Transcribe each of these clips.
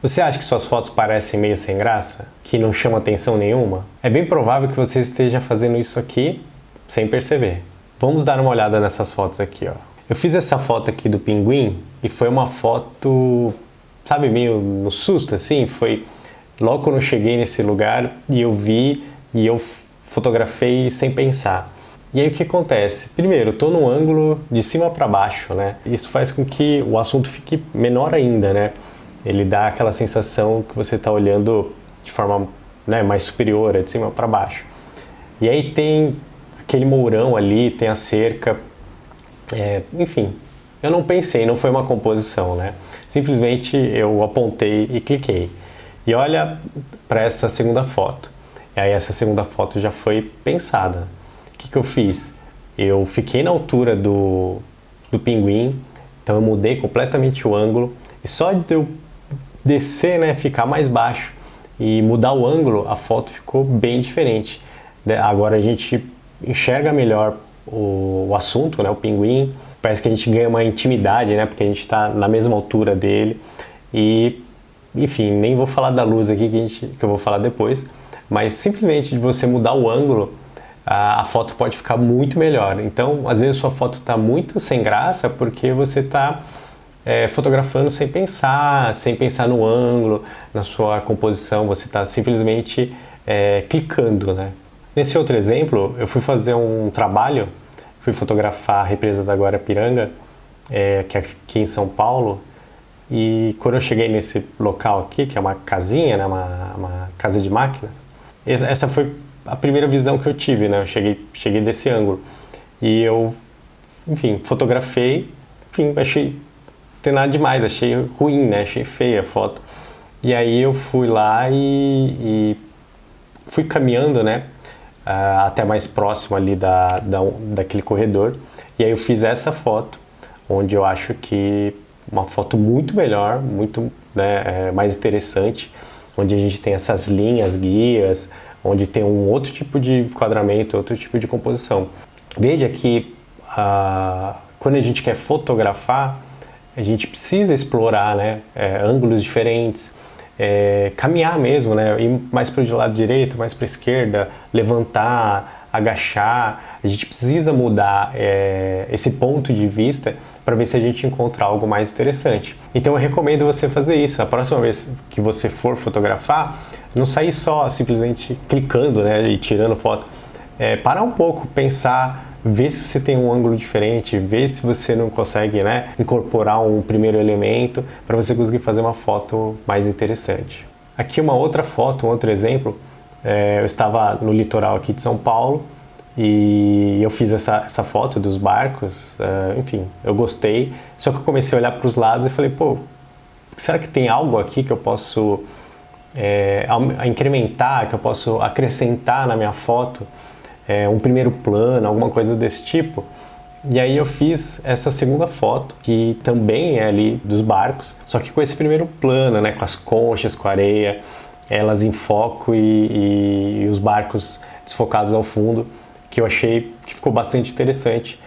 Você acha que suas fotos parecem meio sem graça? Que não chama atenção nenhuma? É bem provável que você esteja fazendo isso aqui sem perceber. Vamos dar uma olhada nessas fotos aqui, ó. Eu fiz essa foto aqui do pinguim e foi uma foto, sabe, meio no susto, assim. Foi logo quando eu cheguei nesse lugar e eu vi e eu fotografei sem pensar. E aí o que acontece? Primeiro, eu tô num ângulo de cima para baixo, né? Isso faz com que o assunto fique menor ainda, né? Ele dá aquela sensação que você está olhando de forma, né, mais superior, de cima para baixo. E aí tem aquele mourão ali, tem a cerca, enfim, eu não pensei, não foi uma composição, né? Simplesmente eu apontei e cliquei. E olha para essa segunda foto. E aí essa segunda foto já foi pensada. O que eu fiz? Eu fiquei na altura do pinguim, então eu mudei completamente o ângulo, e só de eu descer, né, ficar mais baixo e mudar o ângulo, a foto ficou bem diferente. Agora a gente enxerga melhor o assunto, né, o pinguim, parece que a gente ganha uma intimidade, né, porque a gente está na mesma altura dele. E, enfim, nem vou falar da luz aqui que eu vou falar depois, mas simplesmente de você mudar o ângulo, a foto pode ficar muito melhor. Então, às vezes sua foto está muito sem graça porque você está fotografando sem pensar no ângulo, na sua composição, você está simplesmente clicando, né? Nesse outro exemplo, eu fui fazer um trabalho, fui fotografar a represa da Guarapiranga, que é aqui em São Paulo, e quando eu cheguei nesse local aqui, que é uma casinha, né, uma casa de máquinas, essa foi a primeira visão que eu tive, né? Eu cheguei desse ângulo e eu, enfim, fotografei, enfim, achei tem nada demais, achei ruim, né? Achei feia a foto. E aí eu fui lá e fui caminhando, né? Até mais próximo ali daquele corredor. E aí eu fiz essa foto, onde eu acho que uma foto muito melhor, muito, né, mais interessante, onde a gente tem essas linhas, guias, onde tem um outro tipo de enquadramento, outro tipo de composição. Veja que quando a gente quer fotografar, a gente precisa explorar, né, ângulos diferentes, caminhar mesmo, né, ir mais para o lado direito, mais para a esquerda, levantar, agachar. A gente precisa mudar esse ponto de vista para ver se a gente encontra algo mais interessante. Então eu recomendo você fazer isso. A próxima vez que você for fotografar, não sair só simplesmente clicando, né, e tirando foto. Parar um pouco, pensar, ver se você tem um ângulo diferente, ver se você não consegue, né, incorporar um primeiro elemento para você conseguir fazer uma foto mais interessante. Aqui uma outra foto, um outro exemplo, eu estava no litoral aqui de São Paulo e eu fiz essa foto dos barcos, enfim, eu gostei, só que eu comecei a olhar para os lados e falei, pô, será que tem algo aqui que eu posso incrementar, que eu posso acrescentar na minha foto? Um primeiro plano, alguma coisa desse tipo. E aí eu fiz essa segunda foto, que também é ali dos barcos, só que com esse primeiro plano, né, com as conchas, com a areia, elas em foco e os barcos desfocados ao fundo, que eu achei que ficou bastante interessante.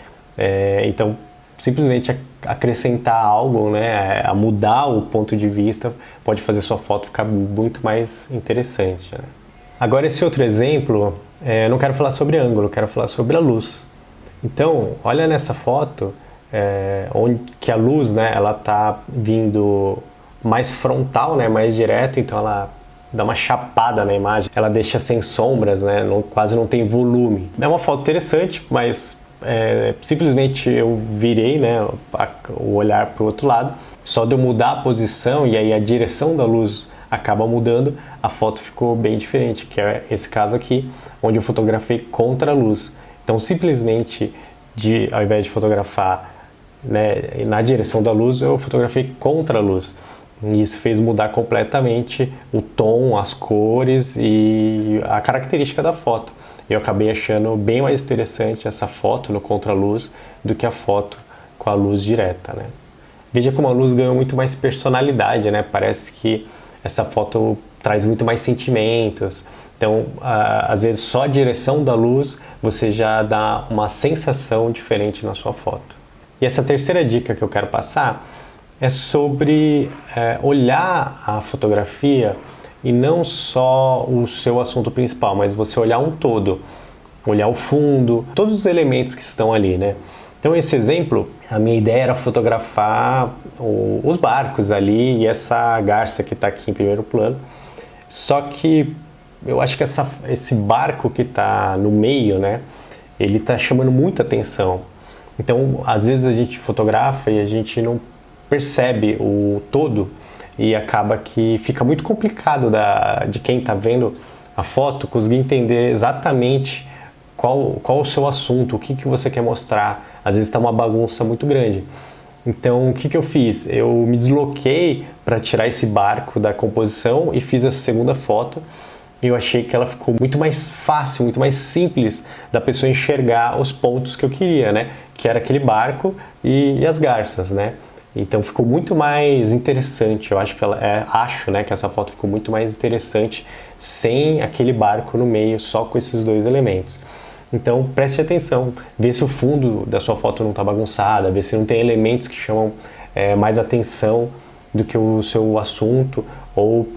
Então, simplesmente acrescentar algo, né, a mudar o ponto de vista, pode fazer sua foto ficar muito mais interessante, né? Agora esse outro exemplo, eu não quero falar sobre ângulo, eu quero falar sobre a luz. Então, olha nessa foto, onde que a luz, né, ela tá vindo mais frontal, né, mais direto, então ela dá uma chapada na imagem, ela deixa sem sombras, né, quase não tem volume. É uma foto interessante, mas simplesmente eu virei, né, o olhar para o outro lado, só de eu mudar a posição e aí a direção da luz acaba mudando, a foto ficou bem diferente, que é esse caso aqui, onde eu fotografei contra a luz. Então, simplesmente, ao invés de fotografar, né, na direção da luz, eu fotografei contra a luz. E isso fez mudar completamente o tom, as cores e a característica da foto. Eu acabei achando bem mais interessante essa foto no contraluz do que a foto com a luz direta, né? Veja como a luz ganhou muito mais personalidade, né? Parece que essa foto traz muito mais sentimentos. Então, às vezes, só a direção da luz você já dá uma sensação diferente na sua foto. E essa terceira dica que eu quero passar é sobre olhar a fotografia e não só o seu assunto principal, mas você olhar um todo, olhar o fundo, todos os elementos que estão ali, né? Então esse exemplo, a minha ideia era fotografar os barcos ali e essa garça que está aqui em primeiro plano, só que eu acho que esse barco que está no meio, né, ele está chamando muita atenção. Então às vezes a gente fotografa e a gente não percebe o todo e acaba que fica muito complicado de quem está vendo a foto conseguir entender exatamente qual o seu assunto, o que você quer mostrar. Às vezes está uma bagunça muito grande. Então o que eu fiz? Eu me desloquei para tirar esse barco da composição e fiz essa segunda foto. E eu achei que ela ficou muito mais fácil, muito mais simples da pessoa enxergar os pontos que eu queria, né? Que era aquele barco e as garças, né? Então ficou muito mais interessante. Eu acho que né, que essa foto ficou muito mais interessante sem aquele barco no meio, só com esses dois elementos. Então preste atenção, vê se o fundo da sua foto não está bagunçada, vê se não tem elementos que chamam mais atenção do que o seu assunto, ou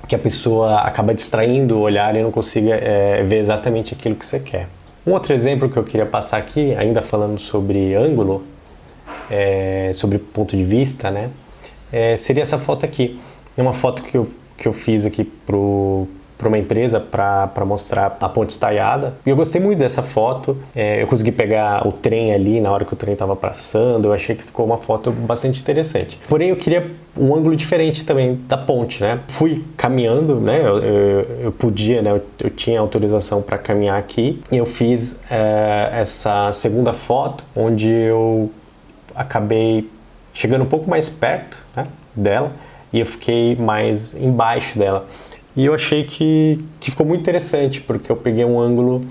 que a pessoa acaba distraindo o olhar e não consiga ver exatamente aquilo que você quer. Um outro exemplo que eu queria passar aqui, ainda falando sobre ângulo, sobre ponto de vista, né? Seria essa foto aqui. É uma foto que eu fiz aqui para uma empresa para mostrar a ponte estaiada. E eu gostei muito dessa foto. Eu consegui pegar o trem ali na hora que o trem estava passando. Eu achei que ficou uma foto bastante interessante. Porém, eu queria um ângulo diferente também da ponte, né? Fui caminhando, né? Eu podia, né? Eu tinha autorização para caminhar aqui. E eu fiz essa segunda foto, onde eu acabei chegando um pouco mais perto, né, dela, e eu fiquei mais embaixo dela. E eu achei que ficou muito interessante, porque eu peguei um ângulo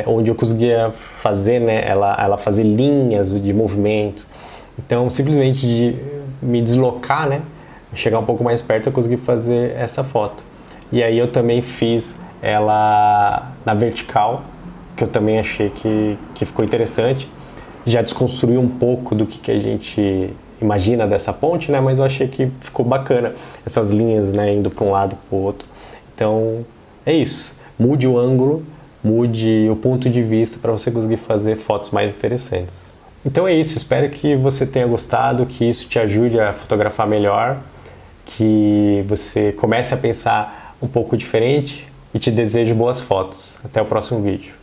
onde eu conseguia fazer, né, ela fazer linhas de movimentos. Então, simplesmente de me deslocar, né, chegar um pouco mais perto, eu consegui fazer essa foto. E aí eu também fiz ela na vertical, que eu também achei que ficou interessante. Já desconstruí um pouco do que a gente imagina dessa ponte, né? Mas eu achei que ficou bacana essas linhas, né, indo para um lado para o outro. Então é isso. Mude o ângulo, mude o ponto de vista para você conseguir fazer fotos mais interessantes. Então é isso. Espero que você tenha gostado, que isso te ajude a fotografar melhor, que você comece a pensar um pouco diferente e te desejo boas fotos. Até o próximo vídeo.